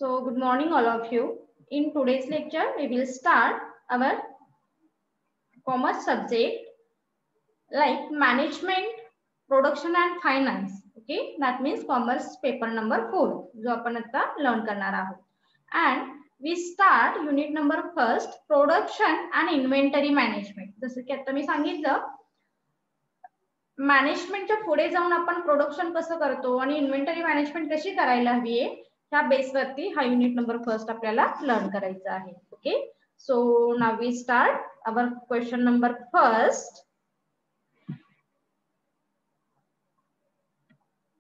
So good morning all of you. In today's lecture, we will start our commerce subject like management, production and finance. Okay, that means commerce paper number 4 जो आपण आता learn करणार आहोत. And we start unit number first production and inventory management. जसं की आता मी सांगितलं मॅनेजमेंटच्या पुढे जाऊन आपण प्रोडक्शन कसं करतो आणि इन्व्हेंटरी मॅनेजमेंट कशी करायला हवी आहे ह्या बेसवरती हा युनिट नंबर फर्स्ट आपल्याला लर्न करायचा आहे. Okay, so now we start our question number first.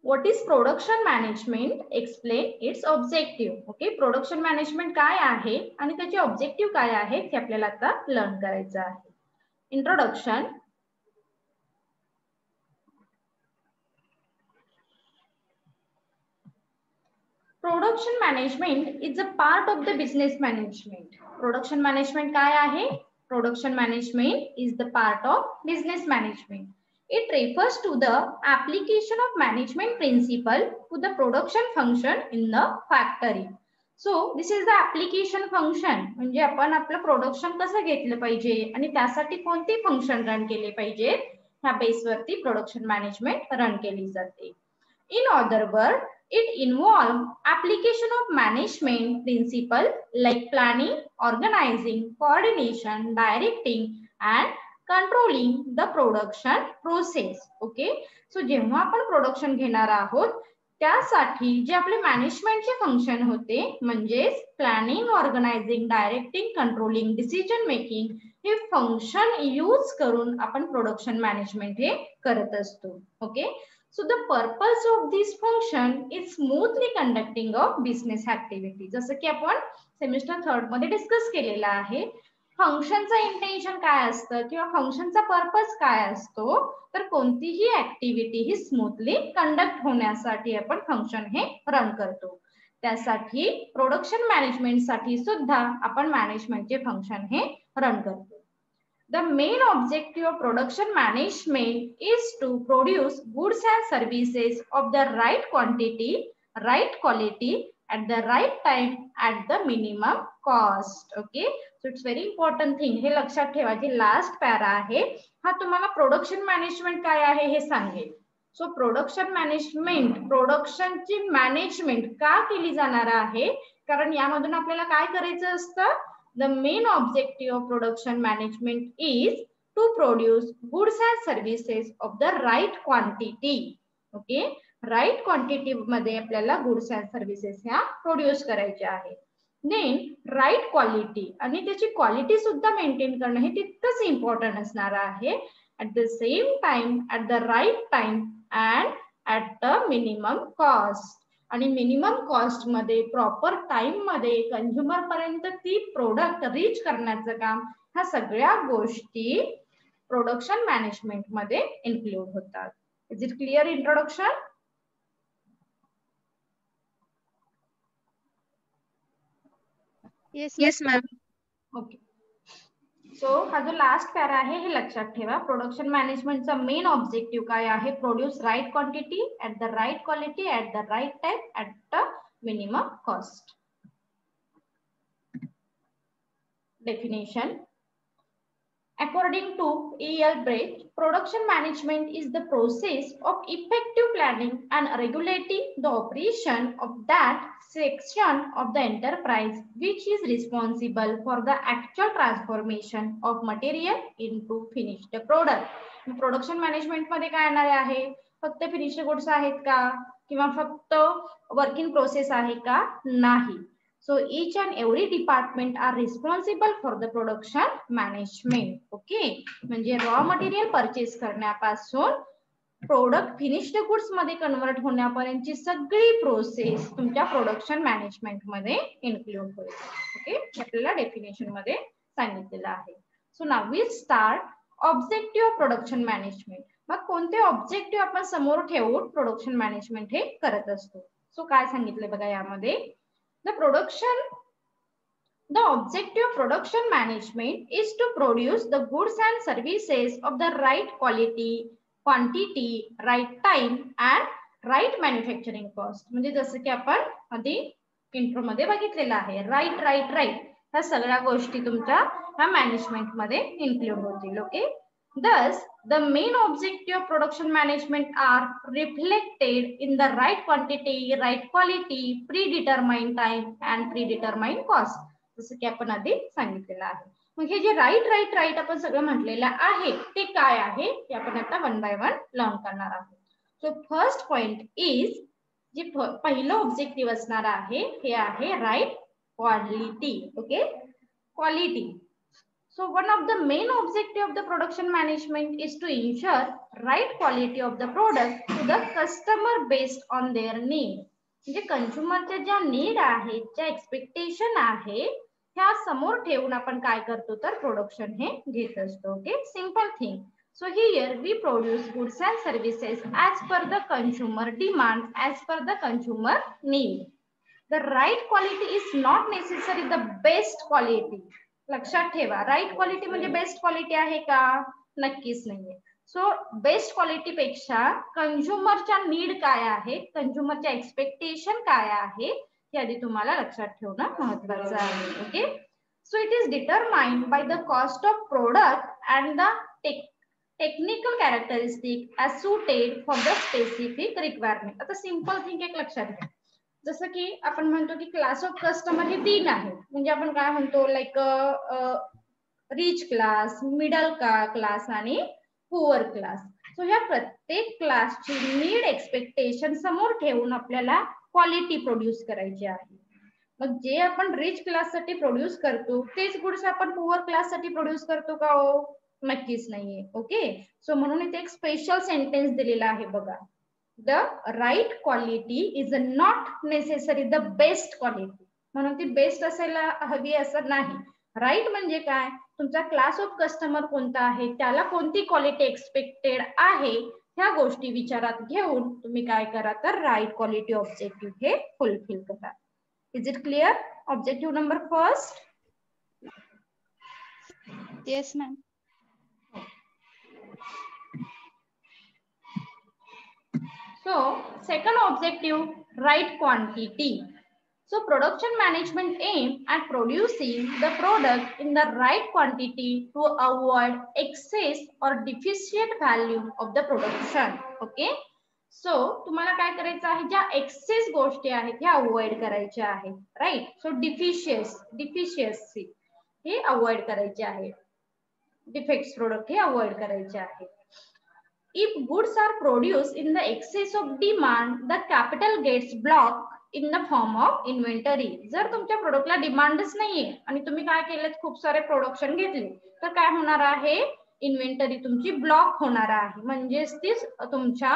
What is production management? Explain its objective. Okay, production management काय आहे आणि त्याचे ऑब्जेक्टिव्ह काय आहे हे आपल्याला आता लर्न करायचं आहे. Introduction. Production management is a part of the business management. Production management काय आहे? Production management is the part of business management. It refers to the application of management principle to the production function in the factory. So this is the application function. म्हणजे आपण आपलं production कसं घेतलं पाहिजे आणि त्यासाठी कोणते फंक्शन रन केले पाहिजे ह्या बेसवरती प्रोडक्शन मॅनेजमेंट रन केली जाते. In other words, it involves application of management principle like planning, organizing, coordination, directing and controlling the production process. Okay, so जेव्हा आपण प्रोडक्शन घेणार आहोत त्यासाठी जे आपले मॅनेजमेंटचे फंक्शन होते म्हणजे planning, organising, directing, controlling, decision making हे फंक्शन यूज करून आपण प्रोडक्शन मॅनेजमेंट हे करत असतो. Okay, so the purpose of this function is smoothly conducting of business activity. जसं की आपण सेमिस्टर 3 मध्ये डिस्कस केलेला आहे. फंक्शनचा इंटेन्शन काय असतं किंवा फंक्शनचा पर्पज काय असतो तर कोणतीही ऍक्टिव्हिटी ही स्मूथली कंडक्ट होण्यासाठी आपण फंक्शन हे रन करतो. त्यासाठी प्रोडक्शन मॅनेजमेंट साठी सुद्धा आपण मॅनेजमेंटचे फंक्शन हे रन करतो. The main objective of production management is to produce goods and services of the right quantity, right quality, at the right time, at the minimum cost. Okay, so it's very important thing. हे लक्षात ठेवा जी last para आहे हा तुम्हाला production management काय आहे हे सांगेल. सो प्रोडक्शन मॅनेजमेंट प्रोडक्शनची मॅनेजमेंट का केली जाणार आहे कारण यामधून आपल्याला काय करायचं असतं. The main objective of production management is to produce goods and services of the right quantity. Okay, right quantity मध्ये आपल्याला goods and services ह्या प्रोड्यूस करायच्या आहेत. Then right quality आणि त्याची क्वालिटी सुद्धा मेंटेन करणं हे तितकंच इम्पॉर्टंट असणार आहे. At the same time, at the right time and at the minimum cost. आणि मिनिमम कॉस्ट मध्ये प्रॉपर टाइम मध्ये कंझ्युमर पर्यंत ती प्रोडक्ट रीच करण्याचं काम ह्या सगळ्या गोष्टी प्रोडक्शन मॅनेजमेंट मध्ये इन्क्लूड होतात. Is it clear introduction? Yes ma'am. Okay, so हा जो लास्ट पॅरा आहे हे लक्षात ठेवा. प्रोडक्शन मॅनेजमेंटचा मेन ऑब्जेक्टिव्ह काय आहे? Produce right quantity at the right quality at the right time at the minimum cost. Definition. According to E.L. Brett, production management is the process of effective planning and regulating the operation of that section of the enterprise which is responsible for the actual transformation of material into finished product. Production management मध्ये काय येणार आहे? फक्त finished goods आहेत का किंवा फक्त working process आहे का? नाही. So each and every department are responsible for the production management. Okay, म्हणजे रॉ मटेरियल परचेस करण्यापासून प्रोडक्ट फिनिश्ड गुड्स मध्ये कन्वर्ट होण्यापर्यंतची सगळी प्रोसेस तुमच्या प्रोडक्शन मॅनेजमेंट मध्ये इन्क्लूड होईल. ओके, आपल्याला डेफिनेशन मध्ये सांगितलेलं आहे. So now we start objective of production management. मग कोणते ऑब्जेक्टिव्ह आपण समोर ठेवून प्रोडक्शन मॅनेजमेंट हे करत असतो. सो काय सांगितले बघा यामध्ये. The objective of production management is to produce the goods and services of the right quality, quantity, right time and right manufacturing cost. म्हणजे जसं की आपण आधी इंट्रो मध्ये बघितलेलं आहे. राईट राईट राईट ह्या सगळ्या गोष्टी तुमच्या ह्या मॅनेजमेंट मध्ये इन्क्लूड होतील. Okay, thus the main objective of production management are reflected in the right quantity, right quality, predetermined time and predetermined cost. जसं की आपण आधी सांगितलेलं आहे. मग हे जे राईट राईट राईट आपण सगळं म्हटलेलं आहे ते काय आहे ते आपण आता वन बाय वन लर्न करणार आहोत. सो फर्स्ट पॉइंट इज जे पहिलं ऑब्जेक्टिव्ह असणार आहे हे आहे right quality. Okay, quality. So one of the main objective of the production management is to ensure right quality of the product to the customer based on their need. म्हणजे कंझ्युमरच्या ज्या need आहेत, ज्या expectation आहे ह्या समोर ठेवून आपण काय करतो तर प्रोडक्शन हे घेत असतो. Okay, simple thing. So here we produce goods and services as per the consumer demand, as per the consumer need. The right quality is not necessarily the best quality. लक्षात ठेवा, राईट क्वालिटी म्हणजे best quality आहे का? नक्कीच नाहीये. So best quality पेक्षा कंझ्युमरच्या need काय आहे, कंझ्युमरच्या एक्सपेक्टेशन काय आहे हे आधी तुम्हाला लक्षात ठेवणं महत्वाचं आहे. Okay, so it is determined by the cost of product and the technical characteristic as suited for the specific requirement. आता सिंपल थिंग एक लक्षात घ्या, जसं की आपण म्हणतो की क्लास ऑफ कस्टमर हे 3 आहेत. म्हणजे आपण काय म्हणतो like rich class, middle class आणि पुअर क्लास. सो ह्या प्रत्येक क्लासची नीड एक्सपेक्टेशन समोर ठेवून आपल्याला क्वालिटी प्रोड्यूस करायची आहे. मग जे आपण रिच क्लास साठी प्रोड्यूस करतो तेच गुड्स आपण पुअर क्लास साठी प्रोड्यूस करतो का? हो, नक्कीच नाहीये. ओके, सो म्हणून इथे एक स्पेशल सेंटेन्स दिलेला आहे बघा. The right quality is not necessary the best quality. म्हणून ती बेस्ट असायला हवी असं नाही. राईट म्हणजे काय, तुमचा क्लास ऑफ कस्टमर कोणता आहे, त्याला कोणती क्वालिटी एक्सपेक्टेड आहे ह्या गोष्टी विचारात घेऊन तुम्ही काय करा तर राईट क्वालिटी ऑब्जेक्टिव्ह हे फुलफिल करा. Is it clear? Objective number first. Yes ma'am. So second objective, right quantity. So production management aim at producing the product in the right quantity to avoid excess or deficient value of the production. Okay, so तुम्हाला काय करायचं आहे, ज्या access गोष्टी आहेत ह्या avoid करायच्या आहेत. राईट, सो डिफिशियन्सी हे अवॉइड करायचे आहे, डिफेक्ट्स प्रोडक्ट हे अवॉइड करायचे आहे. If goods are produced in the excess of demand, the capital gets blocked in the form of inventory. जर तुमच्या प्रोडक्टला डिमांडच नाहीये आणि तुम्ही काय केलेत, खूप सारे प्रोडक्शन घेतले तर काय होणार आहे, इन्व्हेंटरी तुमची ब्लॉक होणार आहे. म्हणजेच ती तुमच्या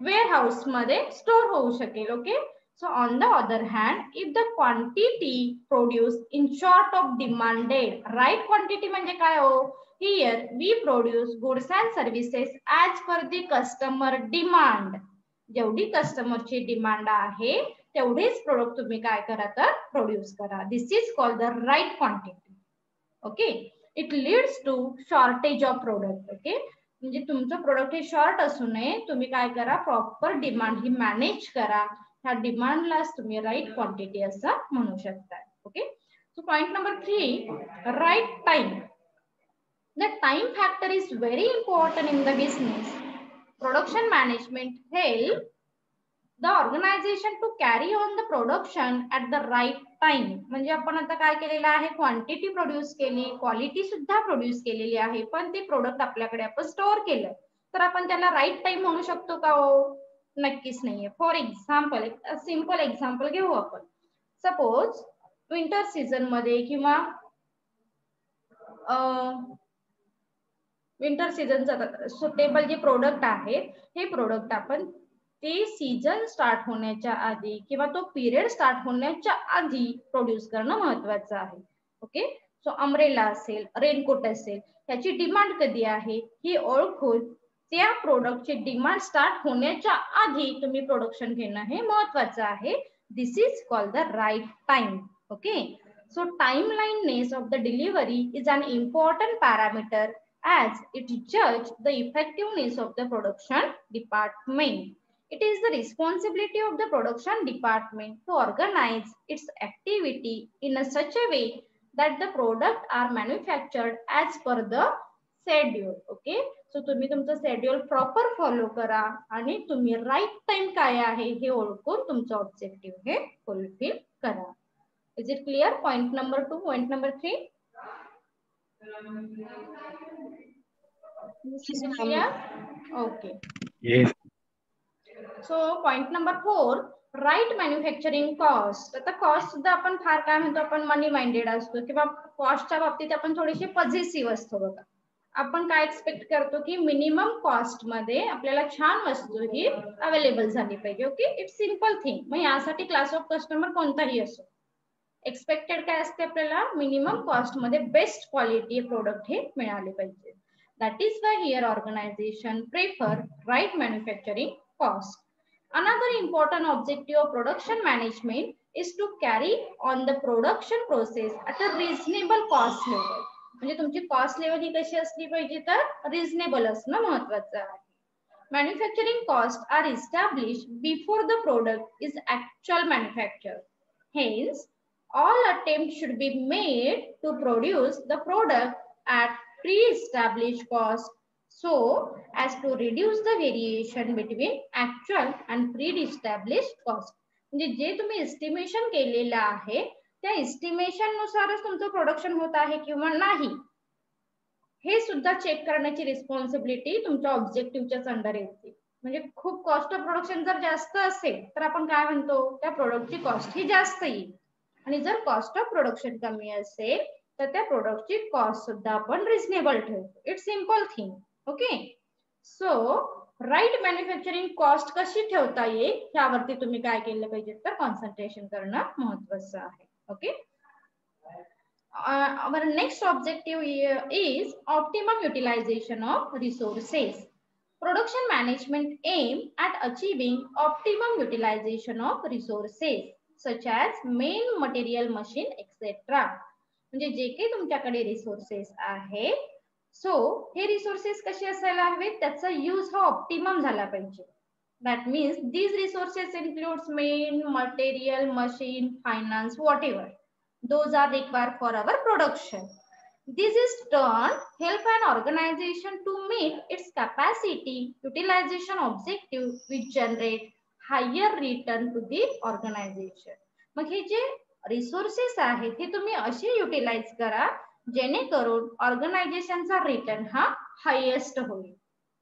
वेअरहाऊस मध्ये स्टोर होऊ शकेल. Okay, so on the other hand, if the quantity produced in short of demanded, right quantity म्हणजे काय हो, here we produce goods and services as per the customer demand. जेवढी कस्टमरची डिमांड आहे तेवढेच प्रोडक्ट तुम्ही काय करा तर प्रोड्यूस करा. This is called the right quantity. Okay, it leads to shortage of product. Okay, म्हणजे तुमचं प्रोडक्ट हे शॉर्ट असू नये, तुम्ही काय करा प्रॉपर डिमांड ही मॅनेज करा. ह्या डिमांडलाच तुम्ही राईट क्वांटिटी असं म्हणू शकता. Okay, so point number 3, right time. The time factor is very important in the business. Production management help the organization to carry on the production at the right time. म्हणजे आपण आता काय केलेलं आहे, quantity produce केली, quality सुद्धा produce केलेली आहे, पण ते प्रोडक्ट आपल्याकडे आपण स्टोअर केलं तर आपण त्याला राईट टाइम म्हणू शकतो का? हो, नक्कीच नाहीये. फॉर एक्झाम्पल, एक सिंपल एक्झाम्पल घेऊ आपण. सपोज विंटर सीझन मध्ये किंवा विंटर सीझनचा सुटेबल जे प्रोडक्ट आहे हे प्रोडक्ट आपण ते सीझन स्टार्ट होण्याच्या आधी किंवा तो पिरियड स्टार्ट होण्याच्या आधी प्रोड्यूस करणं महत्वाचं आहे. ओके, सो अम्ब्रेला असेल, रेनकोट असेल, त्याची डिमांड कधी आहे ही ओळखून त्या प्रोडक्टची डिमांड स्टार्ट होण्याच्या आधी तुम्ही प्रोडक्शन घेणं हे महत्वाचं आहे. This is called the right time. Okay, so timeliness of the delivery is an important parameter as it judge the effectiveness of the production department. It is the responsibility of the production department to organize its activity in such a way that the product are manufactured as per the schedule. Okay, so तुम्ही तुमचं schedule proper follow करा आणि तुम्ही right time काय आहे हे ओळखून तुमचं ऑब्जेक्टिव्ह हे फुलफिल करा. Is it clear? Point number 2, point number 3. Is it clear? Okay. Yes. So point number 4, right manufacturing cost. आता कॉस्ट सुद्धा आपण फार काय म्हणतो, आपण मनी माइंडेड असतो किंवा कॉस्टच्या बाबतीत आपण थोडीशी पॉझिटिव्ह असतो बघा. आपण काय एक्सपेक्ट करतो की मिनिमम कॉस्ट मध्ये आपल्याला छान वस्तू ही अवेलेबल झाली पाहिजे. Okay, it's simple thing. मग यासाठी क्लास ऑफ कस्टमर कोणताही असो, एक्सपेक्टेड काय असते आपल्याला, मिनिमम कॉस्ट मध्ये बेस्ट क्वालिटी प्रोडक्ट हे मिळाले पाहिजे. That is why here organisation prefer right manufacturing cost. Another important objective of production management is to carry on the production process at a reasonable cost level. म्हणजे तुमची cost level ही कशी असली पाहिजे तर reasonable असणं महत्वाचं आहे. Manufacturing cost are established before the product is actual manufactured. Hence, all attempts should be made to produce the product at pre-established cost so as to reduce the variation between actual and pre-established cost. म्हणजे जे तुम्ही estimation केलेलं आहे त्या estimation नुसारच तुमचं production होत आहे किंवा नाही हे सुद्धा चेक करण्याची रिस्पॉन्सिबिलिटी तुमच्या ऑब्जेक्टिव्हच्याच अंडर येते. म्हणजे खूप कॉस्ट ऑफ प्रोडक्शन जर जास्त असेल तर आपण काय म्हणतो, त्या प्रोडक्टची कॉस्ट ही जास्त येईल. आणि जर कॉस्ट ऑफ प्रोडक्शन कमी असेल तर त्या प्रोडक्टची कॉस्ट सुद्धा आपण रिझनेबल ठेवतो. It's simple thing. Okay, so right manufacturing cost कशी ठेवता येईल यावरती तुम्ही काय केलं पाहिजे तर कॉन्सन्ट्रेशन करणं महत्वाचं आहे. Okay, our next objective is optimum utilization of resources. Production management aim at achieving optimum utilization of resources such as main material, machine, etc. म्हणजे जे काही तुमच्याकडे रिसोर्सेस आहे, सो हे रिसोर्सेस कसे असायला हवेत, त्याचा यूज हा ऑप्टिमम झाला पाहिजे. That means these resources includes main material, machine, finance, what ever those are required for our production. This is turn help an organization to meet its capacity utilization objective which generate higher return to the organization. मग हे जे resources आहेत हे तुम्ही असे utilise करा जेणेकरून ऑर्गनायझेशनचा return हा हायेस्ट होईल.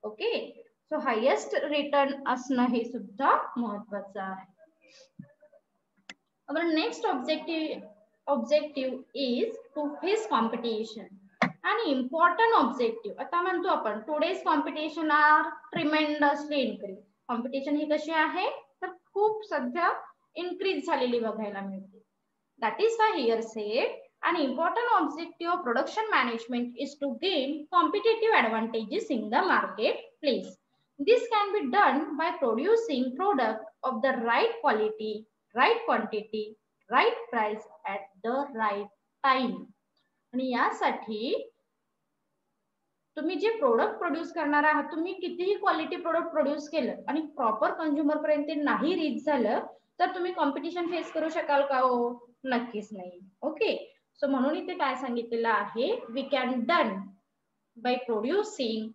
ओके, सो हायेस्ट रिटर्न असणं हे सुद्धा महत्वाचं आहे. Our next objective is to face competition. An important objective आता म्हणतो आपण today's competition are tremendously increased. Competition ही कशी आहे तर खूप सध्या इन्क्रीज झालेली बघायला मिळते. That is why here said an important objective of production management is to gain competitive advantages in the marketplace. This can be done by producing product of the right quality, right quantity, right price at the right time. आणि यासाठी तुम्ही जे product produce करणार आहात, तुम्ही कितीही quality product produce केलं आणि प्रॉपर कंझ्युमर पर्यंत नाही रीच झालं तर तुम्ही कॉम्पिटिशन फेस करू शकाल का हो? नक्कीच नाही. ओके, सो म्हणून इथे काय सांगितलेलं आहे, we can done by producing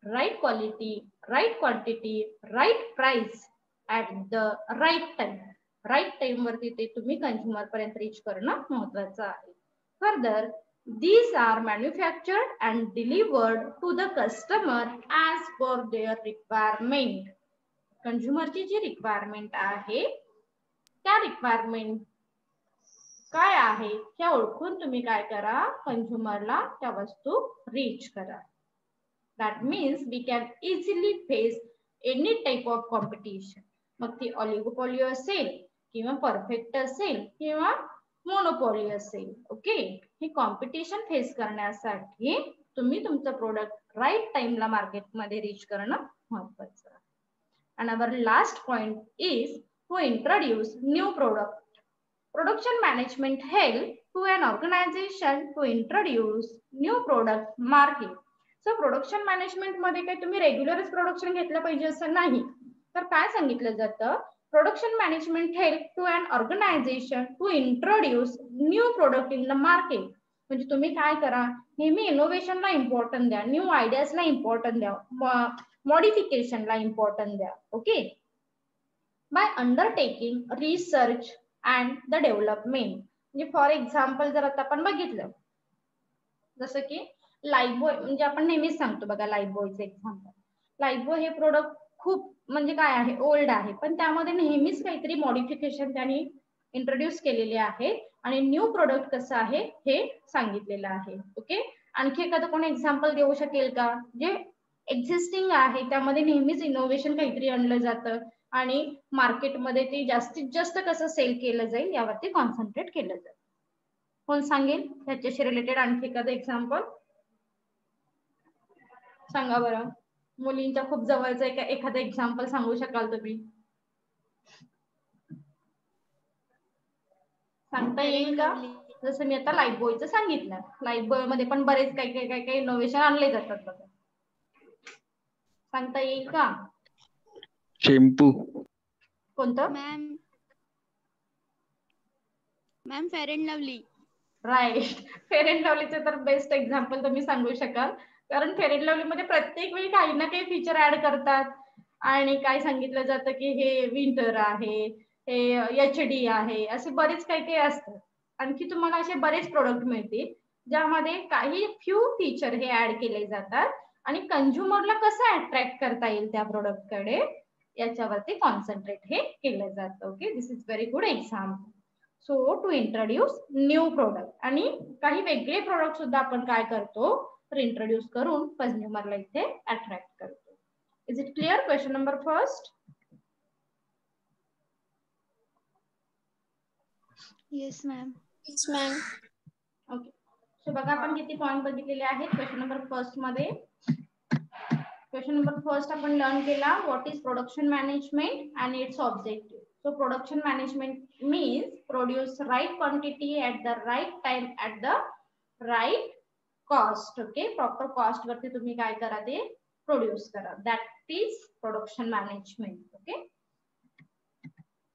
right quality, right quantity, right price at the right time. Right time वरती ते तुम्ही कंझ्युमर पर्यंत रीच करणं महत्वाचं आहे. Further, these are manufactured and delivered to the customer as per their requirement. कंझ्युमरची जी requirement आहे त्या रिक्वायरमेंट काय आहे हे ओळखून तुम्ही काय करा, कंझ्युमरला त्या वस्तू रीच करा. That means we can easily face any type of competition. मग ती ऑलिगोपॉली असेल किंवा परफेक्ट असेल किंवा मोनोपॉली असेल. ओके, हे कॉम्पिटिशन फेस करण्यासाठी तुम्ही तुमचं प्रोडक्ट राईट टाइमला मार्केटमध्ये रीच करणं महत्वाचं आहे. And our last point is to introduce new product. Production management help to an organization to introduce new product market. So production management मध्ये काय तुम्ही रेग्युलरच प्रोडक्शन घेतलं पाहिजे असं नाही. तर काय सांगितलं जातं, production management help to an organization to introduce new product in the market. म्हणजे तुम्ही काय करा, नेहमी इनोव्हेशनला इम्पॉर्टन्स द्या, न्यू आयडियाजला इम्पॉर्टन्स द्या, मॉडिफिकेशनला इम्पॉर्टन्स द्या. Okay. By undertaking research and the development. म्हणजे फॉर एक्झाम्पल जर आता आपण बघितलं, जसं की लाईफबॉय, म्हणजे आपण नेहमीच सांगतो बघा लाईफबॉयचं एक्झाम्पल. लाईफबॉय हे प्रोडक्ट खूप म्हणजे काय आहे, ओल्ड आहे, पण त्यामध्ये नेहमीच काहीतरी मॉडिफिकेशन त्यांनी इंट्रोड्यूस केलेले आहे आणि न्यू प्रोडक्ट कसं आहे हे सांगितलेलं आहे. ओके. आणखी एखादं कोणी एक्झाम्पल देऊ शकेल का, जे एक्झिस्टिंग आहे त्यामध्ये नेहमीच इनोव्हेशन काहीतरी आणलं जातं आणि मार्केटमध्ये ते जास्तीत जास्त कसं सेल केलं जाईल यावरती कॉन्सन्ट्रेट केलं जातं. कोण सांगेल त्याच्याशी रिलेटेड आणखी एखादं एक्झाम्पल सांगा बरं. मुलींच्या खूप जवळचं एखादं एक्झाम्पल सांगू शकाल तुम्ही, सांगता येईल का? जसं मी आता लाईफबॉयचं सांगितलं, लाईफबॉय मध्ये पण बरेच काही इनोव्हेशन आणले जातात बघा, सांगता येईल का? शॅम्पू. कोणतं? Ma'am Fair and Lovely. Right. Fair and लवलीचं तर बेस्ट एक्झाम्पल तुम्ही सांगू शकाल, कारण फेअर अँड लवली मध्ये प्रत्येक वेळी काही ना काही फीचर ऍड करतात आणि काय सांगितलं जातं की हे विंटर आहे, हे HD आहे, असे बरेच काही असतात. आणखी तुम्हाला असे बरेच प्रोडक्ट मिळतील ज्यामध्ये काही फ्यू फीचर हे ऍड केले जातात आणि कंझ्युमरला कसं अट्रॅक्ट करता येईल त्या प्रोडक्ट कडे याच्यावरती कॉन्सन्ट्रेट हे केलं जातं. Okay, this is very good example. So to introduce new product, आणि काही वेगळे प्रोडक्ट सुद्धा आपण काय करतो तर इंट्रोड्यूस करून कंझ्युमरला इथे अट्रॅक्ट करतो. Is it clear? Question number first. Yes ma'am. Yes, ma'am. Okay. So बघा आपण किती पॉइंट बघितलेले आहेत क्वेश्चन नंबर फर्स्ट मध्ये. क्वेश्चन नंबर फर्स्ट आपण लर्न केला what is production management and it's objective. So production management means produce right quantity at the right time at the right cost. Okay, proper cost वरती तुम्ही काय करा ते produce करा. That is production management. Okay.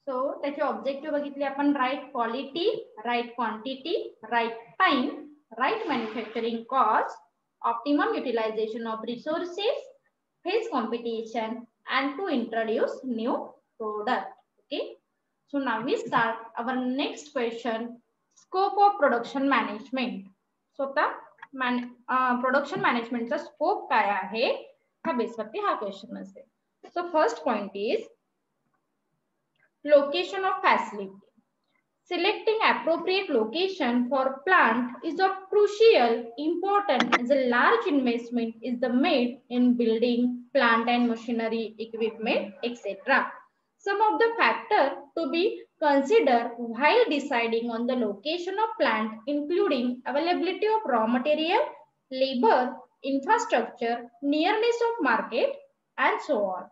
So त्याचे objective बघितले आपण, right quality, right quantity, right time, right manufacturing cost, optimum utilization of resources, face competition and to introduce new product. Okay, so now we start our next question, scope of production management. So आता production मॅनेजमेंटचा scope काय आहे हा बेसवरती हा question असेल. So first point is location of facility. Selecting appropriate location for plant is of crucial importance as a large investment is the made in building plant and machinery, equipment, etc. Some of the factors to be considered while deciding on the location of plant including availability of raw material, labor, infrastructure, nearness of market, and so on.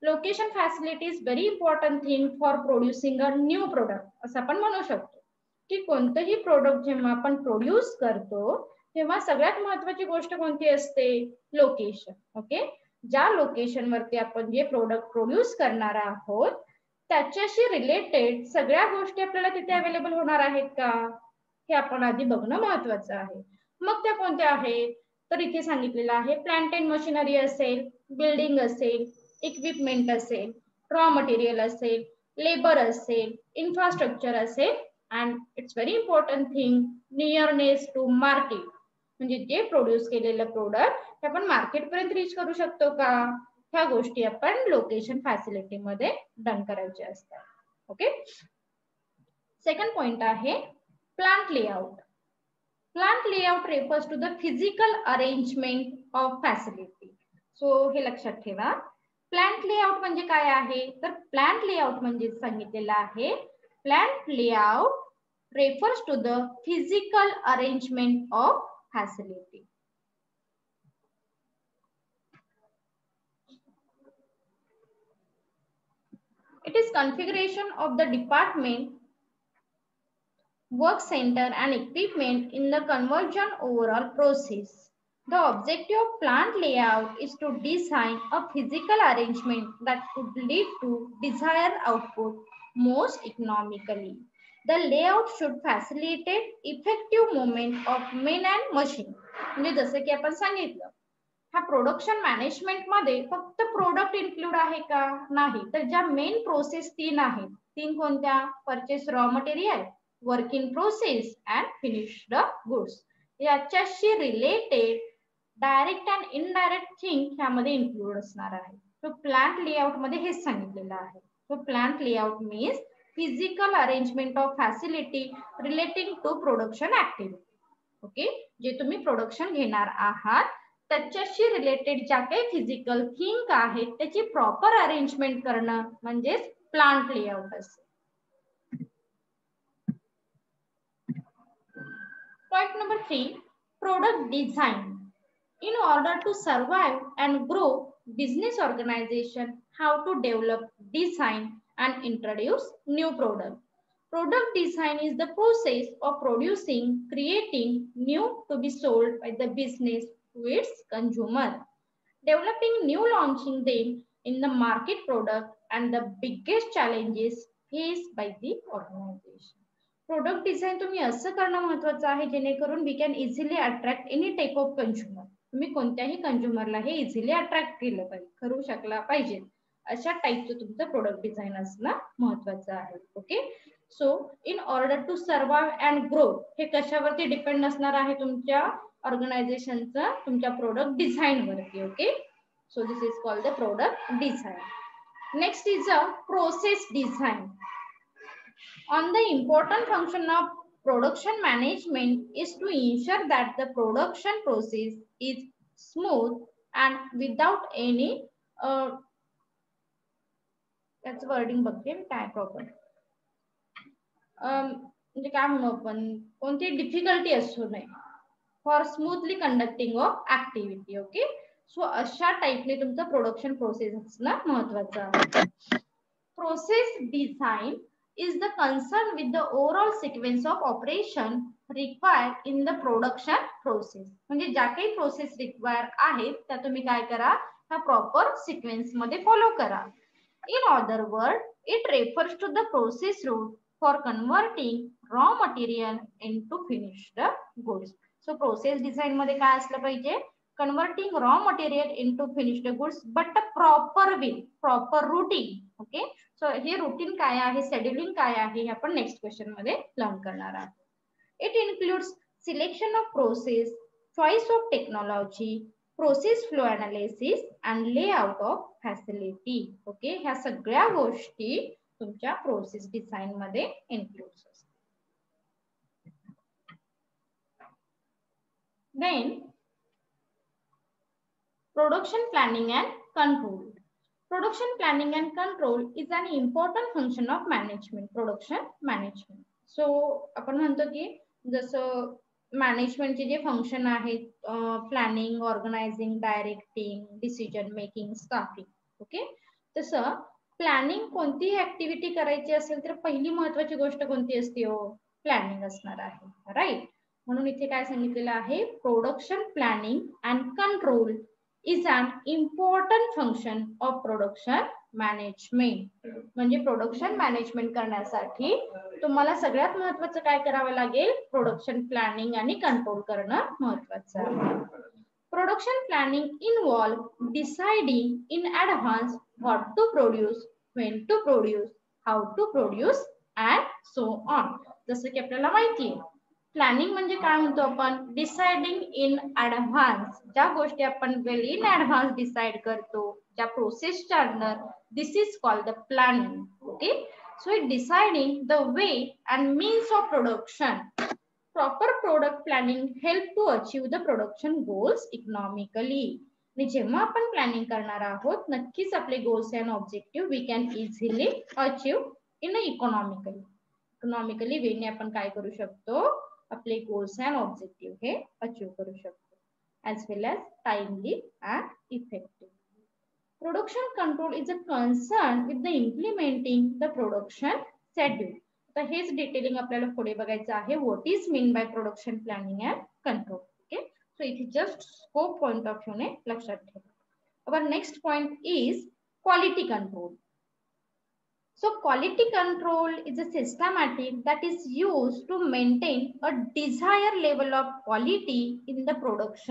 Location facility is very important thing for producing a new product असं आपण म्हणू शकतो की कोणतंही product जेव्हा आपण produce करतो तेव्हा सगळ्यात महत्वाची गोष्ट कोणती असते, लोकेशन. ओके, ज्या लोकेशन वरती आपण जे प्रोडक्ट प्रोड्यूस करणार आहोत त्याच्याशी रिलेटेड सगळ्या गोष्टी आपल्याला तिथे अवेलेबल होणार आहेत का हे आपण आधी बघणं महत्वाचं आहे. मग त्या कोणत्या आहेत तर इथे सांगितलेलं आहे प्लांट अँड मशिनरी असेल, बिल्डिंग असेल, इक्विपमेंट असेल, रॉ मटेरियल असेल, लेबर असेल, इन्फ्रास्ट्रक्चर असेल, and it's very important thing nearness to market. म्हणजे जे प्रोड्यूस केलेलं प्रोडक्ट ते आपण मार्केट पर्यंत रीच करू शकतो का, ह्या गोष्टी आपण लोकेशन फॅसिलिटी मध्ये डन करायचे असतात. ओके. सेकंड पॉइंट आहे plant layout. Plant layout refers to the physical arrangement of facility. So हे लक्षात ठेवा, प्लांट लेआउट म्हणजे काय आहे तर प्लांट लेआउट म्हणजे सांगितलेलं आहे plant layout refers to the physical arrangement of facility. It is configuration of the department, work center and equipment in the conversion overall process. The objective of plant layout is to design a physical arrangement that could lead to desired output most economically. The layout should facilitate effective movement of men and machine. म्हणजे जसं की आपण सांगितलं, हा production management मध्ये फक्त product include आहे का? नाही. तर ज्या मेन प्रोसेस 3 आहेत, 3 कोणत्या? Purchase raw material, work in process and finished goods, याच्याशी related direct and indirect thing ह्यामध्ये इन्क्लूड असणार आहे. तो प्लांट लेआउट मध्ये हेच सांगितलेलं आहे. तो plant layout means physical arrangement of facility relating to production activity. Okay, जे तुम्ही प्रोडक्शन घेणार आहात त्याच्याशी रिलेटेड ज्या काही फिजिकल थिंग आहेत त्याची प्रॉपर अरेंजमेंट करणं म्हणजेच प्लांट लेआउट असते. Point number 3, product design. In order to survive and grow, business organization have to develop, design and introduce new product. Product design is the process of producing, creating new to be sold by the business to its consumer. Developing new, launching them in the market product and the biggest challenges faced by the organization. Product design तुम्ही असं करणं महत्वाचं आहे जेणेकरून we can easily attract any type of consumer. तुम्ही कोणत्याही कंझ्युमरला हे easily attract केलं पाहिजे, करू शकला पाहिजे, अशा टाईपचं तुमचं प्रोडक्ट डिझाईन असणं महत्वाचं आहे. Okay, so in order to survive and grow हे कशावरती डिपेंड असणार आहे? तुमच्या ऑर्गनायझेशनचं तुमच्या प्रोडक्ट डिझाईन वरती. Okay, so this is called the product design. Next is a process design. On the important function of production management is to ensure that the production process is smooth and without any that's wording बघते काय proper म्हणजे काय म्हणू आपण, कोणती difficulty असू नये for smoothly conducting of activity. Okay, so अशा टाइपने तुमचं प्रोडक्शन प्रोसेस असणं महत्वाचं आहे. Process design is the concern with the overall sequence of operation required in the production process. म्हणजे ज्या काही प्रोसेस रिक्वायर आहेत त्या तुम्ही काय करा, हा प्रॉपर सिक्वेन्स मध्ये फॉलो करा. In other words, it refers to the process route for converting raw material into finished goods. So process design मध्ये काय असलं पाहिजे? Converting raw material into finished goods, but a proper way, proper routine. Okay, so हे routine काय आहे, scheduling काय आहे हे आपण नेक्स्ट क्वेश्चन मध्ये लर्न करणार आहोत. It includes selection of process, choice of technology, process flow analysis and layout of facility. Okay, ह्या सगळ्या गोष्टी तुमच्या प्रोसेस डिझाईन मध्ये इन्क्लूड्स असतात. Then production planning and control. Production planning and control is an important function of management, production management. So आपण म्हणतो की जसं मॅनेजमेंटचे जे फंक्शन आहेत, planning, organising, directing, decision making, staffing. Okay, तसं प्लॅनिंग कोणतीही ऍक्टिव्हिटी करायची असेल तर पहिली महत्वाची गोष्ट कोणती असते? प्लॅनिंग असणार आहे. राईट, म्हणून इथे काय सांगितलेलं आहे, production planning and control is an important function of production management. म्हणजे प्रोडक्शन मॅनेजमेंट करण्यासाठी तुम्हाला सगळ्यात महत्वाचं काय करावं लागेल? प्रोडक्शन प्लॅनिंग आणि कंट्रोल करणं महत्वाचं आहे. Production planning involve deciding in advance what to produce, when to produce, how to produce and so on. जसं की आपल्याला माहिती आहे, प्लॅनिंग म्हणजे काय म्हणतो आपण? Deciding in advance. ज्या गोष्टी आपण वेल इन ऍडव्हान्स डिसाइड करतो, ज्या प्रोसेसच्या under, this is called the planning. Okay, so it deciding the way and means of production. Proper product planning help to achieve the production goals economically. आणि जेव्हा आपण planning करणार आहोत नक्कीच आपले goals and objective we can easily achieve in a economically वेने आपण काय करू शकतो? आपले गोल्स अँड ऑब्जेक्टिव्ह हे अचीव करू शकतो, as well as timely and effective. Production control is a concern with the implementing the production schedule. तर हेच डिटेलिंग आपल्याला पुढे बघायचं आहे. What is mean by production planning and control. Okay, so इथे जस्ट स्कोप पॉइंट ऑफ व्ह्यूने लक्षात ठेवा. Our next point is quality control. So quality control is a systematic that is used to maintain a desired level of quality in the product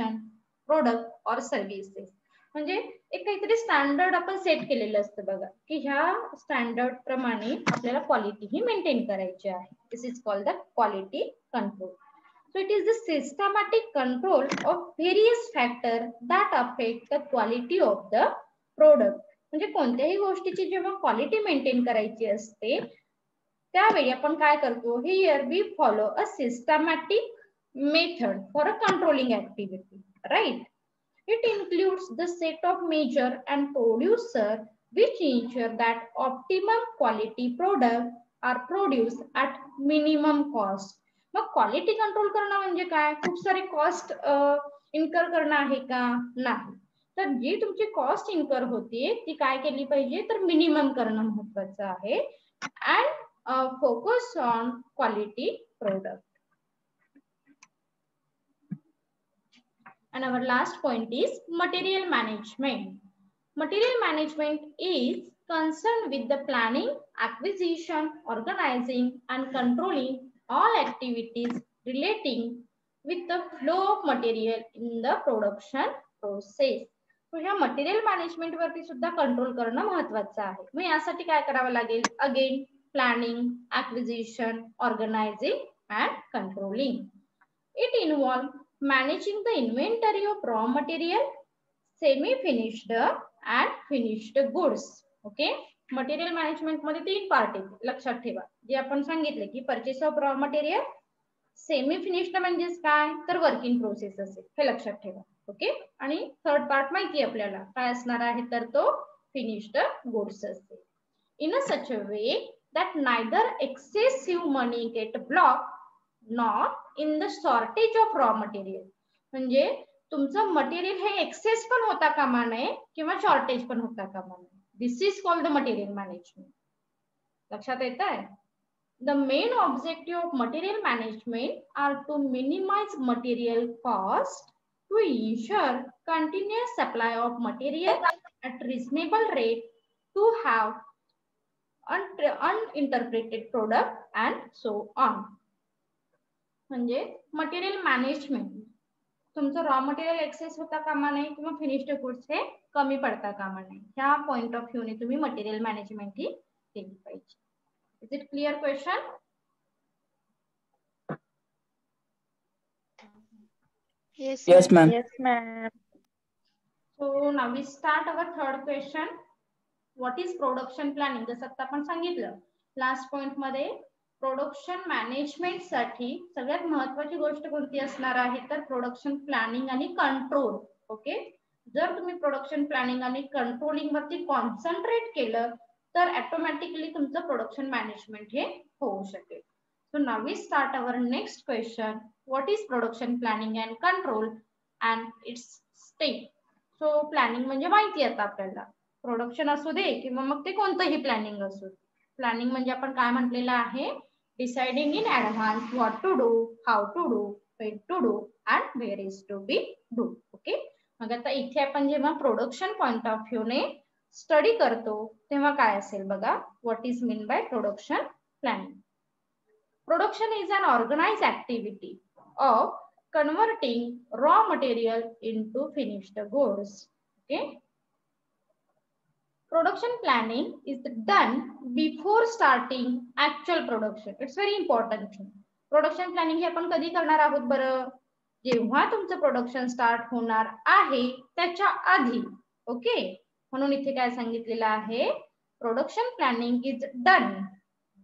or services. म्हणजे एक काहीतरी standard आपण set केलेलं असतं बघा की ह्या स्टँडर्ड प्रमाणे आपल्याला क्वालिटी ही मेंटेन करायची आहे. This is called the quality control. So it is the systematic control of various factors that affect the quality of the product. म्हणजे कोणत्याही गोष्टीची जेव्हा क्वालिटी मेंटेन करायची असते त्यावेळी आपण काय करतो, here we follow a systematic method for a controlling activity, right. It includes the set of measure and producer which ensure that optimum quality products are produced at minimum cost. मग quality control करणं म्हणजे काय, खूप सारे cost incur करणं आहे का, नाही. तर जी तुमची कॉस्ट इन्कर होते ती काय केली पाहिजे, तर मिनिमम करणं महत्वाचं आहे. And focus on quality product. And our last point is material management. Material management is concerned with the planning, acquisition, organizing and controlling all activities relating with the flow of material in the production process. So ह्या material management वरती सुद्धा control करणं महत्वाचं आहे. मग यासाठी काय करावं लागेल, again planning, acquisition, organising and controlling. It involve managing the inventory of raw material, semi-finished and finished goods. Okay, material management मध्ये 3 पार्ट आहेत, लक्षात ठेवा. जे आपण सांगितले की purchase of raw material, semi finished म्हणजेच काय, तर वर्क इन प्रोसेस असेल, हे लक्षात ठेवा. ओके, आणि थर्ड पार्ट माहिती आहे आपल्याला काय असणार आहे, तर तो फिनिश्ड गुड्स असेल. In a such a way that neither excessive money get block not in the shortage of raw material. म्हणजे तुमचं मटेरियल हे एक्सेस पण होता कामा नये किंवा शॉर्टेज पण होता कामा नये. This is called the material management. लक्षात येत आहे. The main objective of material management are to minimise material cost, to ensure continuous supply of material at reasonable rate, to have uninterpreted product and so on. म्हणजे material management, तुमचं raw material access होता कामा नये किंवा finished goods हे कमी पडता कामा नये. ह्या पॉइंट ऑफ व्ह्यूने तुम्ही मटेरियल मॅनेजमेंट ही केली पाहिजे. Is it clear question? Yes, ma'am. Yes, ma'am. So now we start our third question. What is production planning? जसं आता आपण सांगितलं लास्ट पॉइंट मध्ये, प्रोडक्शन मॅनेजमेंट साठी सगळ्यात महत्वाची गोष्ट कोणती असणार आहे, तर प्रोडक्शन प्लॅनिंग आणि कंट्रोल. ओके, जर तुम्ही प्रोडक्शन प्लॅनिंग आणि कंट्रोलिंग वरती कॉन्सन्ट्रेट केलं तर ऑटोमॅटिकली तुमचं प्रोडक्शन मॅनेजमेंट हे होऊ शकेल. So now we start our next question. What is production planning and control and its step. So planning म्हणजे माहिती आता आपल्याला, प्रोडक्शन असू दे किंवा मग ते कोणतंही प्लॅनिंग असू. प्लॅनिंग म्हणजे आपण काय म्हटलेलं आहे, deciding in advance what to do, how to do, when to do and where is to be do. Okay, मग आता इथे आपण जेव्हा प्रोडक्शन पॉइंट ऑफ व्ह्यूने स्टडी करतो तेव्हा काय असेल बघा, what is mean by production planning. Production is an organized activity of converting raw material into finished goods. Okay, production planning is done before starting actual production. It's very important thing. Production planning हे आपण कधी करणार आहोत बरं, जेव्हा तुमचं production start होणार आहे त्याच्या आधी. ओके, म्हणून इथे काय सांगितलेलं आहे, production planning is done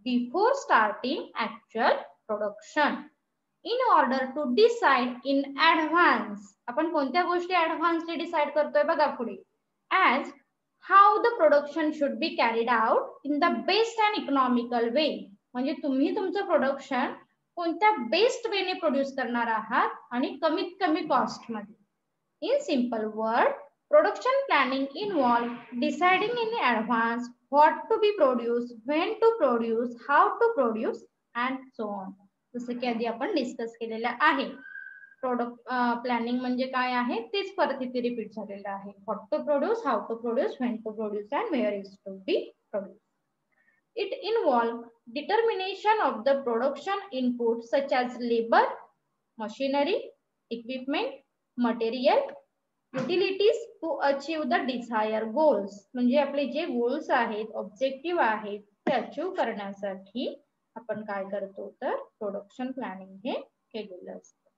before starting actual production. In order to decide in advance, आपण कोणत्या गोष्टी ऍडव्हान्सली डिसाइड करतोय बघा पुढे, as how the production should be carried out in the best and economical way. म्हणजे तुम्ही तुमचं प्रोडक्शन कोणत्या बेस्ट वेने प्रोड्यूस करणार आहात आणि कमीत कमी कॉस्ट मध्ये. In simple word, production planning involve deciding in advance what to be produced, when to produce, how to produce and so on. जसं की आधी आपण डिस्कस केलेलं आहे. प्रोडक्ट प्लॅनिंग म्हणजे काय आहे तेच परत इथे रिपीट झालेलं आहे. What to produce, how to produce, when to produce and where is to be produce. It involves determination of the production inputs such as labor, machinery, equipment, material, utilities to achieve the desired goals. म्हणजे आपले जे goals आहेत, objective आहेत ते achieve करण्यासाठी आपण काय करतो तर प्रोडक्शन प्लॅनिंग हे केलेलं असतं.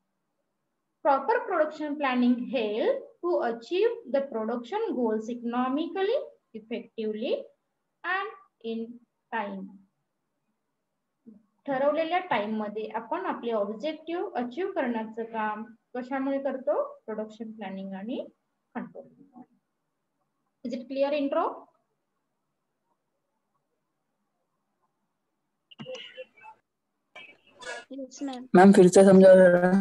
Proper production planning help to achieve the production goals economically, effectively and in time. ठरवलेल्या टाइम मध्ये आपण आपले ऑब्जेक्टिव्ह अचीव्ह करण्याचं काम कशामुळे करतो? प्रोडक्शन प्लॅनिंग आणि controlling. Is it clear intro? Yes, ma'am. Ma'am फिर से समझा जरा.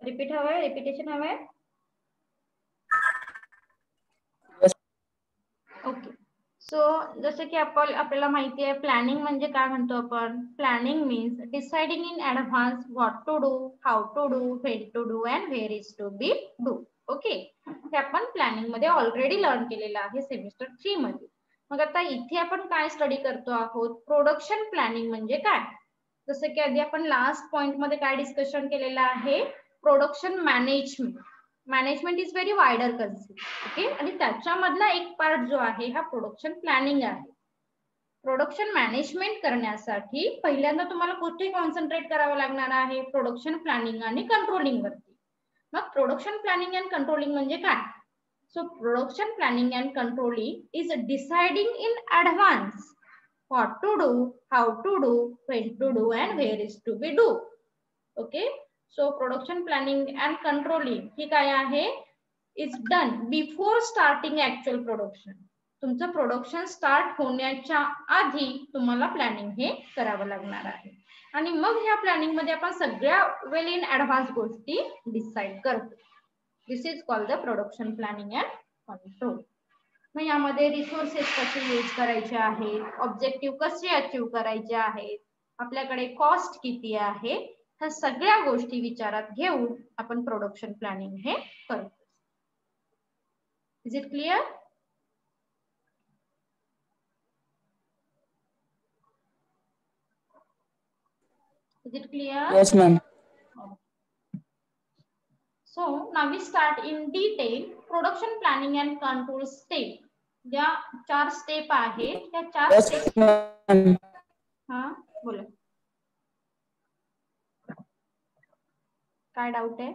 रिपीट हवंय, रिपिटेशन हवंय? ओके. सो जसं की आपल्याला माहिती आहे प्लॅनिंग म्हणजे काय म्हणतो आपण? Planning means deciding in advance what to do, how to do, when to do and where is to be do. Okay, हे आपण प्लॅनिंग मध्ये ऑलरेडी लर्न केलेलं आहे सेमिस्टर 3 मध्ये. मग आता इथे आपण काय स्टडी करतो आहोत? प्रोडक्शन प्लॅनिंग म्हणजे काय? जसं की आधी आपण लास्ट पॉइंट मध्ये काय डिस्कशन केलेलं आहे? Production management. Management is very wider concept. Okay, आणि त्याच्यामधला एक पार्ट जो आहे हा प्रोडक्शन प्लॅनिंग आहे. प्रोडक्शन मॅनेजमेंट करण्यासाठी पहिल्यांदा तुम्हाला कुठे कॉन्सन्ट्रेट करावं लागणार आहे? प्रोडक्शन प्लॅनिंग आणि कंट्रोलिंग वरती. मग प्रोडक्शन प्लॅनिंग अँड कंट्रोलिंग म्हणजे काय? So production planning and controlling is deciding in advance what to do, how to do, when to do and where is to be do. Okay, so production planning and controlling ही काय आहे? is done before starting actual production. तुमचं production start होण्याच्या आधी तुम्हाला planning हे करावं लागणार आहे. आणि मग ह्या प्लॅनिंग मध्ये आपण सगळ्या वेल इन ऍडव्हान्स गोष्टी डिसाइड करतो. This is called the production planning and control. मग यामध्ये रिसोर्सेस कसे यूज करायचे आहेत, ऑब्जेक्टिव्ह कसे अचीव्ह करायचे आहेत, आपल्याकडे कॉस्ट किती आहे, ह्या सगळ्या गोष्टी विचारात घेऊन आपण प्रोडक्शन प्लॅनिंग हे करतो. Is it clear? Is it clear? Yes, ma'am. So now we start in detail production planning and control step. ज्या 4 स्टेप आहेत त्या 4 Yes, स्टेप. ma'am. हा बोला, काय डाऊट आहे?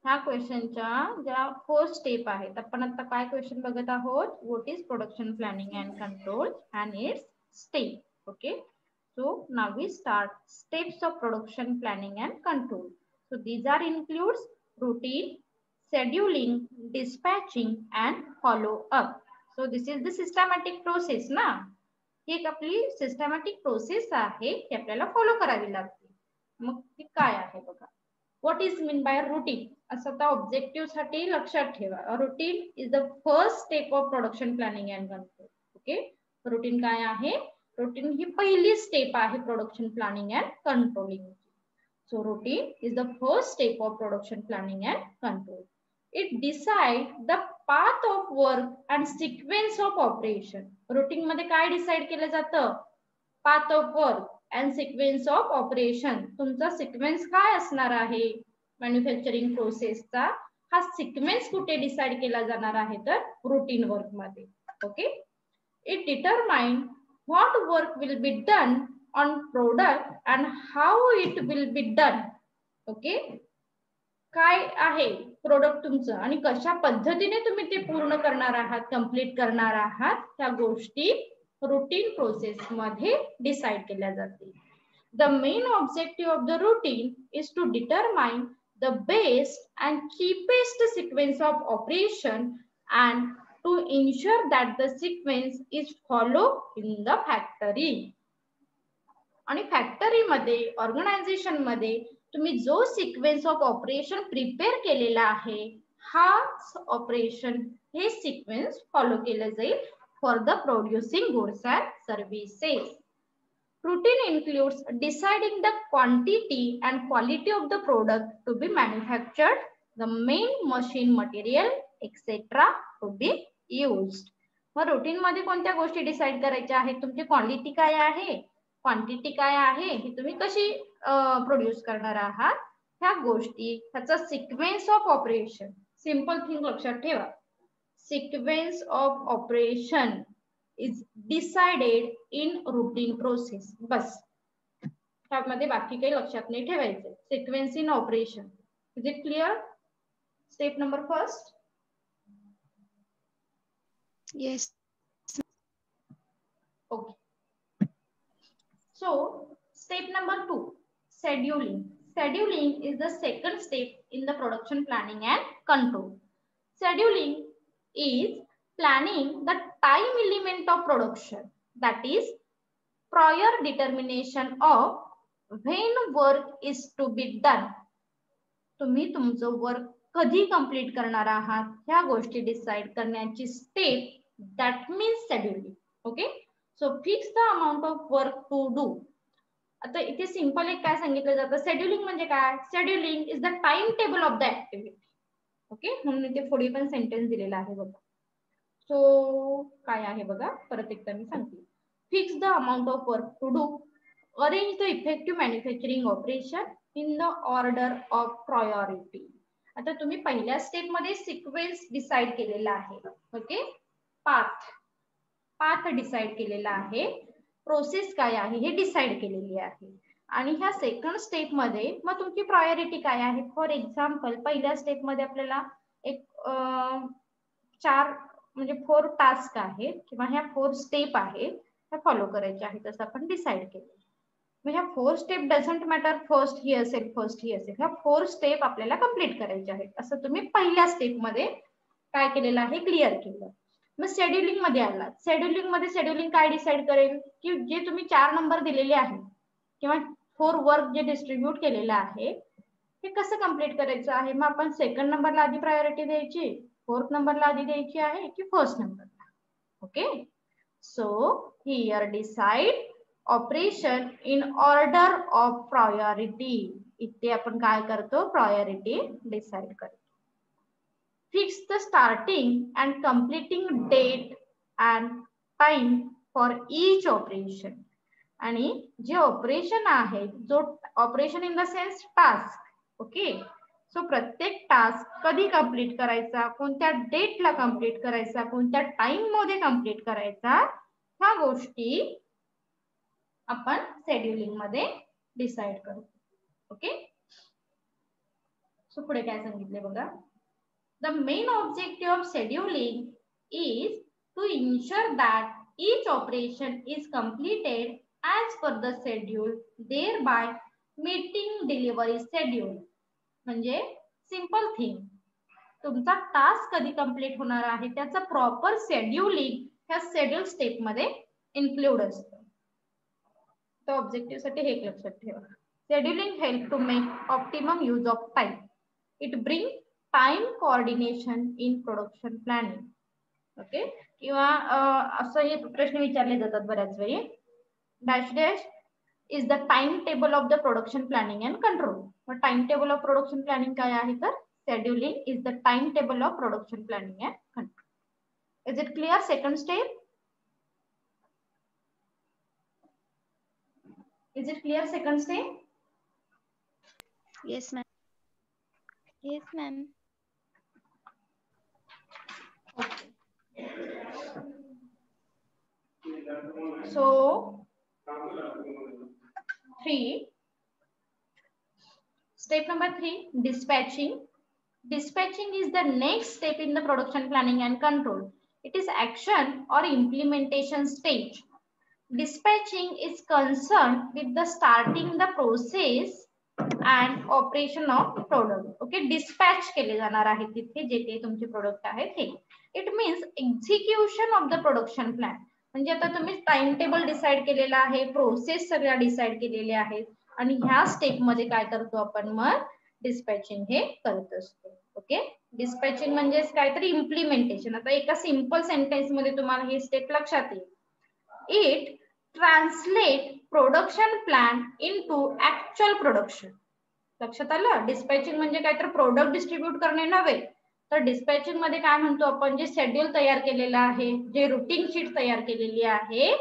ह्या क्वेश्चनच्या ज्या 4 स्टेप आहेत आपण आता काय क्वेश्चन बघत आहोत? What is production planning and control and its step. Okay, so now we start steps of production planning and control. So these are includes routine, scheduling, dispatching and follow up. So this is the systematic process ना. ही एक आपली systematic process आहे की आपल्याला follow करावी लागते. मग ती काय आहे बघा. What is mean bye routine? असं तर ऑब्जेक्टिव्ह साठी लक्षात ठेवा. Routine is the first step of production planning and control. Okay, routine काय आहे? रुटीन ही पहिली स्टेप आहे production planning and controlling. So routine is the first step of production planning and control. It decide the path of work and sequence of operation. Routine मध्ये काय decide केलं जातं? Path of work and sequence of operation. तुमचा sequence काय असणार आहे? Manufacturing प्रोसेसचा हा sequence कुठे डिसाइड केला जाणार आहे? तर रुटीन वर्क मध्ये. Okay, it determine what work will be done on product and how it will be done. Okay, काय आहे प्रोडक्ट तुमचं आणि कशा पद्धतीने तुम्ही ते पूर्ण करणार आहात, कंप्लीट करणार आहात, त्या गोष्टी रुटीन प्रोसेस मध्ये डिसाइड केल्या जातील. The main objective of the routine is to determine the best and cheapest sequence of operation and to ensure that the sequence is followed in the factory. आणि factory मध्ये, organisation मध्ये तुम्ही जो sequence of operation prepare केलेला आहे हा operation हे sequence follow केलं जाईल for the producing goods and services. Routine includes deciding the quantity and quality of the product to be manufactured, the main machine material, etc. to be used. मग routine मध्ये कोणत्या गोष्टी decide करायच्या आहेत? तुमची quality काय आहे, क्वांटिटी काय आहे, ही तुम्ही कशी प्रोड्यूस करणार आहात, ह्या गोष्टी, ह्याचा sequence of operation. Simple thing लक्षात ठेवा, sequence of operation is decided in routine process. बस त्यामध्ये बाकी काही लक्षात नाही ठेवायचं. Sequence in operation. Is it clear? Step number first. Yes. Okay. So step number 2, scheduling. Scheduling is the second step in the production planning and control. Scheduling is planning the time element of production, that is prior determination of when work is to be done. तुम्ही तुमचं work कधी complete करणार आहात ह्या गोष्टी decide करण्याची step, that means scheduling. Okay, so fix the amount of work to do. आता इथे सिंपल एक काय सांगितलं जातं, शेड्यूलिंग म्हणजे काय? Scheduling is the time table of the activity. Okay, म्हणून इथे पुढे पण सेंटेन्स दिलेला आहे बघा. सो काय आहे बघा, परत एकदा मी सांगते. Fix the amount of work to do, arrange the effective manufacturing operation in the order of priority. आता तुम्ही पहिल्या स्टेप मध्ये सिक्वेन्स डिसाइड केलेला आहे. ओके, पाथ डिसाइड केलेला आहे, प्रोसेस काय आहे हे डिसाइड केलेली आहे. आणि ह्या सेकंड स्टेप मध्ये मग तुमची प्रायोरिटी काय आहे. फॉर एक्झाम्पल पहिल्या स्टेप मध्ये आपल्याला एक 4 टास्क आहेत किंवा ह्या 4 स्टेप आहेत, त्या फॉलो करायच्या आहेत असं आपण डिसाइड केलं. मग ह्या 4 स्टेप डझंट मॅटर फर्स्ट ही असेल ह्या 4 स्टेप आपल्याला कंप्लीट करायच्या आहेत असं तुम्ही पहिल्या स्टेप मध्ये काय केलेलं आहे, क्लिअर केलं. मग शेड्यूलिंग मध्ये आला. शेड्यूलिंग काय डिसाइड करेल की जे तुम्ही 4 नंबर दिलेले आहे किंवा 4 वर्क जे डिस्ट्रीब्यूट केलेलं आहे हे कसं कंप्लीट करायचं आहे. मग आपण सेकंड नंबरला आधी प्रायोरिटी द्यायची, फोर्थ नंबरला आधी द्यायची आहे की फर्स्ट नंबरला. Okay, so here decide operation in order of priority. इथे आपण काय करतो, प्रायोरिटी डिसाइड करतो. Fix the starting and completing date and time for each operation. आणि जे ऑपरेशन आहे, जो operation in the sense task. Okay, so प्रत्येक टास्क कधी कंप्लीट करायचा, कोणत्या डेटला कंप्लीट करायचा, कोणत्या टाइम मध्ये कंप्लीट करायचा, ह्या गोष्टी आपण शेड्यूलिंग मध्ये डिसाइड करतो. ओके, सो पुढे काय सांगितले बघा. The main objective of scheduling is to ensure that each operation is completed as per the schedule, thereby meeting delivery schedule. म्हणजे सिंपल थिंग, तुमचा टास्क कधी कंप्लीट होणार आहे त्याचा प्रॉपर शेड्यूलिंग ह्या शेड्यूल स्टेप मध्ये इन्क्लूड असतं. तर ऑब्जेक्टिव्ह साठी हे लक्षात ठेवा. Scheduling help to make optimum use of time. It bring time coordination in production planning. Okay, किंवा असंही प्रश्न विचारले जातात बऱ्याच वेळी, dash dash is the time table of the production planning and control. मग time table of production planning काय आहे, तर scheduling is the time table of production planning and control. Is it clear? Second step. Is it clear? Second step. Yes, ma'am. Yes, ma'am. Okay. So 3. Step number 3, dispatching. Dispatching is the next step in the production planning and control. It is action or implementation stage. Dispatching is concerned with the starting the process and operation of product. Okay, dispatch केले जाणार आहे तिथे जे काही तुमचे product आहेत ते. It means execution of the production plan. म्हणजे आता तुम्ही टाइम टेबल डिसाइड केलेला आहे, प्रोसेस सगळ्या डिसाइड केलेल्या आहेत आणि ह्या स्टेप मध्ये काय करतो आपण, मग डिस्पॅचिंग हे करत असतो. ओके, डिस्पॅचिंग म्हणजेच काहीतरी इम्प्लिमेंटेशन. आता एका सिंपल सेंटेन्स मध्ये तुम्हाला हे स्टेप लक्षात येईल. It translate production plan into actual production. लक्षात आलं? डिस्पॅचिंग म्हणजे काहीतरी प्रोडक्ट डिस्ट्रीब्यूट करणे नव्हे, तर डिस्पॅचिंग मध्ये काय म्हणतो आपण, जे शेड्यूल तयार केलेलं आहे, जे रुटीन शीट तयार केलेली आहे,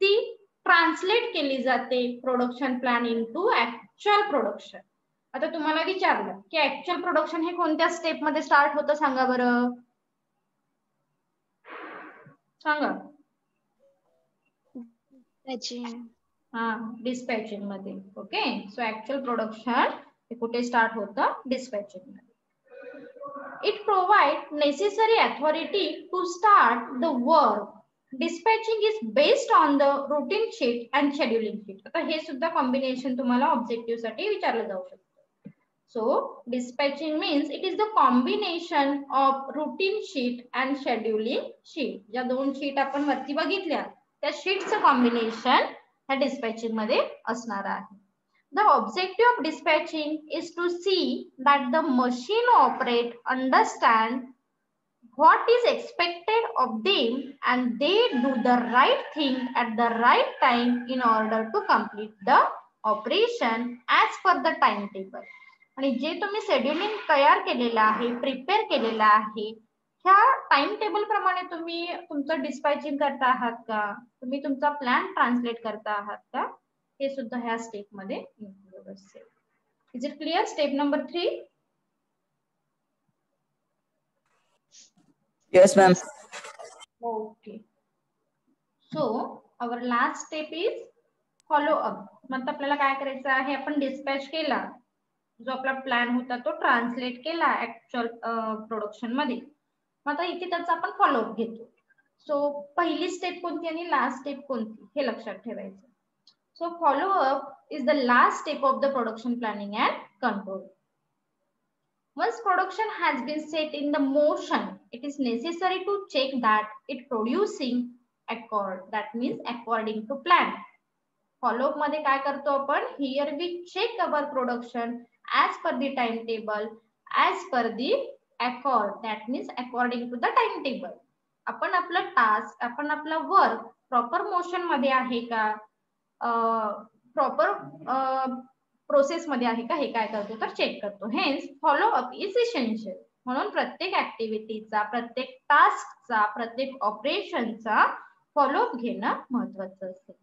ती ट्रान्सलेट केली जाते production plan into actual production. आता तुम्हाला विचारलं की ऍक्च्युअल प्रोडक्शन हे कोणत्या स्टेप मध्ये स्टार्ट होतं, सांगा बरं, सांगा. डिस्पॅचिंग मध्ये. ओके, सो ऍक्च्युअल प्रोडक्शन हे कुठे स्टार्ट होतं, डिस्पॅचिंग मध्ये. It provide necessary authority to start the work. Dispatching is based on the routine sheet and scheduling sheet. आता हे सुद्धा कॉम्बिनेशन तुम्हाला ऑब्जेक्टिव्ह साठी विचारलं जाऊ शकतं. So dispatching means it is the combination of routine sheet and scheduling sheet. ज्या दोन शीट आपण वरती बघितल्या त्या शीटचं कॉम्बिनेशन ह्या डिस्पॅचिंग मध्ये असणार आहे. The objective of dispatching is to see that the machine operate understand what is expected of them and they do the right thing at the right time in order to complete the operation as per the timetable. आणि जे तुम्ही scheduling तयार केलेलं आहे, prepare केलेलं आहे, ह्या time table प्रमाणे तुम्ही तुमचं डिस्पॅचिंग करता आहात का, तुम्ही तुमचा प्लॅन ट्रान्सलेट करता आहात का, हे सुद्धा ह्या स्टेप मध्ये इन्क्लूड असेल. Is it clear? Step number 3. Yes, ma'am. Okay. So our last step is follow up. मग आपल्याला काय करायचं आहे, आपण डिस्पॅच केला, जो आपला प्लॅन होता तो ट्रान्सलेट केला ऍक्च्युअल प्रोडक्शन मध्ये. मग आता इथे त्याचा आपण फॉलोअप घेतो. सो पहिली स्टेप कोणती आणि लास्ट स्टेप कोणती हे लक्षात ठेवायचं. So follow up is the last step of the production planning and control. Once production has been set in the motion, it is necessary to check that it producing that means according to plan. Follow-up मध्ये काय करतो आपण, here we check our production as per the timetable, as per the accord, that means according to the timetable. आपण आपलं task, आपण आपलं work proper motion मध्ये आहे का, प्रॉपर प्रोसेस मध्ये आहे का, हे काय करतो तर चेक करतो. Hence follow up is essential. म्हणून प्रत्येक ऍक्टिव्हिटीचा, प्रत्येक टास्कचा, प्रत्येक ऑपरेशनचा फॉलोअप घेणं महत्वाचं असेल.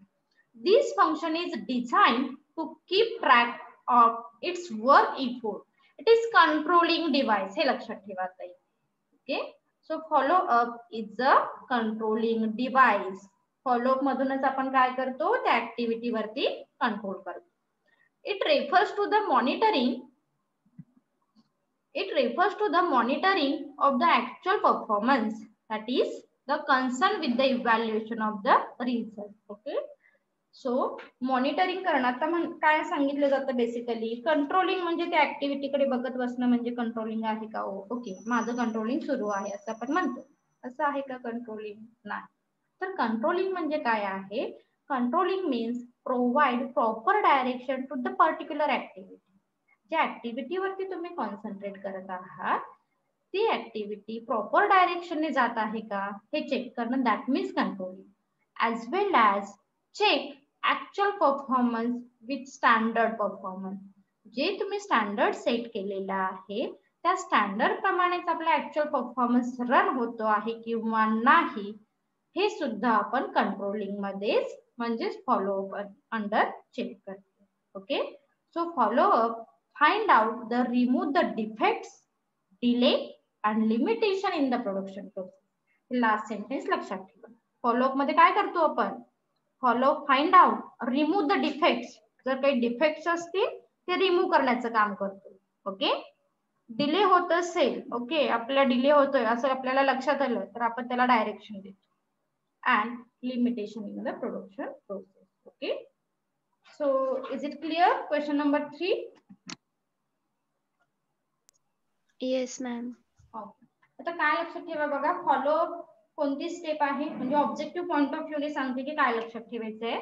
This function is design to keep track of its work effort. It is controlling device. हे लक्षात ठेवा ताई. Okay, so follow up is a controlling device. Follow up मधूनच आपण काय करतो, त्या ऍक्टिव्हिटी वरती कंट्रोल करतो. It refers to the monitoring of the actual performance, that is the concern with the evaluation of the result. Okay, so monitoring करणं. आता काय सांगितलं जातं, बेसिकली कंट्रोलिंग म्हणजे त्या ऍक्टिव्हिटी कडे बघत बसणं म्हणजे कंट्रोलिंग आहे का. ओके, माझं कंट्रोलिंग सुरू आहे असं आपण म्हणतो. असं आहे का कंट्रोलिंग? नाही. तर कंट्रोलिंग म्हणजे काय आहे, controlling means provide proper direction to the particular activity. ज्या ऍक्टिव्हिटी वरती तुम्ही कॉन्सन्ट्रेट करत आहात ती ऍक्टिव्हिटी प्रॉपर डायरेक्शनने जात आहे का हे चेक करणं, that means controlling. As well as check actual performance with standard performance. जे तुम्ही स्टँडर्ड सेट केलेला आहे त्या स्टँडर्ड प्रमाणेच आपला ऍक्च्युअल परफॉर्मन्स रन होतो आहे किंवा नाही, हे सुद्धा आपण कंट्रोलिंग मध्येच म्हणजेच फॉलोअप अंडर चेक करतो. Okay, so follow up find out the remove the defects, delay and limitation in the production process. Last sentence लक्षात ठेवा. फॉलोअप मध्ये काय करतो आपण, follow up find out, remove the defects. जर काही डिफेक्ट्स असतील ते रिमूव्ह करण्याचं काम करतो. ओके, डिले होत असेल, ओके आपल्याला डिले होतोय असं आपल्याला लक्षात आलं तर आपण त्याला डायरेक्शन देतो. And limitation in the production process. Okay, so is it clear? Question number 3. Yes, ma'am. आता काय लक्षात ठेवा बघा, फॉलोअप कोणती स्टेप आहे म्हणजे ऑब्जेक्टिव्ह पॉइंट ऑफ व्ह्यू ने सांगते की काय लक्षात ठेवायचंय.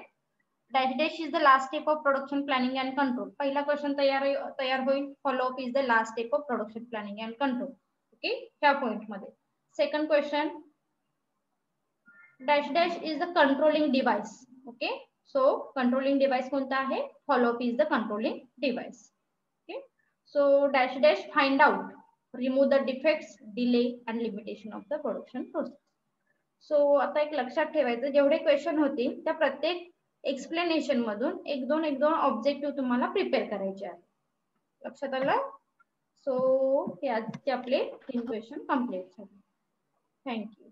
Dash dash is the last step of production planning and control. पहिला क्वेश्चन तयार होईल. Follow up is the last step of production planning and control. Okay, ह्या पॉइंट मध्ये. Second question, dash dash is the controlling device. Okay, so controlling device कोणता आहे? Follow up is the controlling device. Okay, so dash dash find out, remove the defects, delay and limitation of the production process. So आता एक लक्षात ठेवायचं, जेवढे question होतील त्या प्रत्येक एक्सप्लेनेशन मधून एक दोन ऑब्जेक्टिव्ह तुम्हाला प्रिपेअर करायचे आहे. लक्षात आलं? सो हे आजचे आपले 3 क्वेश्चन कंप्लीट झाले. थँक्यू.